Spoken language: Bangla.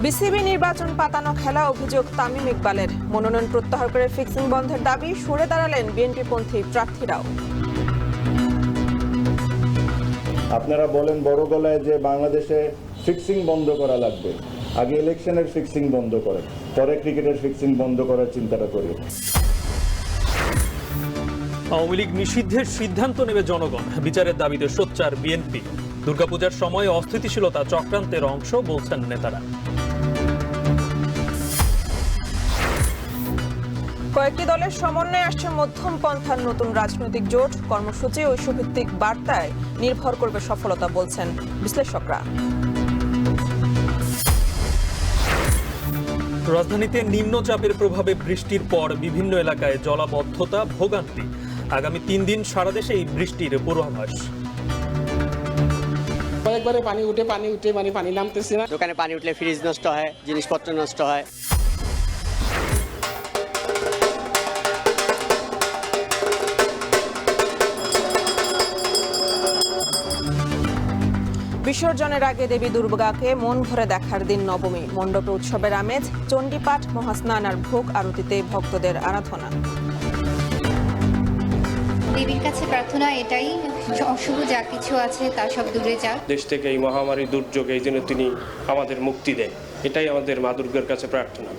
বিসিবি নির্বাচন পাতানো খেলা অভিযোগ তামিম ইকবালের। মনোনয়ন প্রত্যাহার করে ফিক্সিং বন্ধের দাবি সরে দাঁড়ালেন বিএনপিপন্থী প্রার্থীরাও। আপনারা বলেন বড় গলায় যে বাংলাদেশে ফিক্সিং বন্ধ করা লাগবে, আগে ইলেকশনের ফিক্সিং বন্ধ করেন, পরে ক্রিকেটের ফিক্সিং বন্ধ করার চিন্তাটা করি। আওয়ামী লীগ নিষিদ্ধের সিদ্ধান্ত নেবে জনগণ, বিচারের দাবিতে সোচ্চার বিএনপি। দুর্গাপূজার সময় অস্থিতিশীলতা চক্রান্তের অংশ বলছেন নেতারা। কয়েকটি দলের সমন্বয়ে আসছে মধ্যম পন্থার নতুন রাজনৈতিক জোট। কর্মসূচি ও ইস্যুভিত্তিক বার্তায় নির্ভর করবে সফলতা বলছেন বিশ্লেষকরা। রাজধানীতে নিম্নচাপের প্রভাবে বৃষ্টির পর বিভিন্ন এলাকায় জলাবদ্ধতা, ভোগান্তি। আগামী 3 দিন সারা দেশে এই বৃষ্টির পূর্বাভাস। কয়েকবারে পানি উঠে মানে পানি নামতেছে না। দোকানে পানি উঠলে ফ্রিজ নষ্ট হয়, জিনিসপত্র নষ্ট হয়। বিসর্জনের আগে দেবী দুর্গাকে মন ভরে দেখার দিন নবমী। মণ্ডপে উৎসবের আমেজ, চণ্ডীপাঠ, মহাস্নান আর ভোগ আরতিতে ভক্তদের আরাধনা। দেবীর কাছে প্রার্থনা এটাই, অশুভ যা কিছু আছে তা সব দূরে যাক। দেশ থেকে এই মহামারী দুর্যোগে এই জন্য তিনি আমাদের মুক্তি দেন, এটাই আমাদের মা দুর্গার কাছে প্রার্থনা।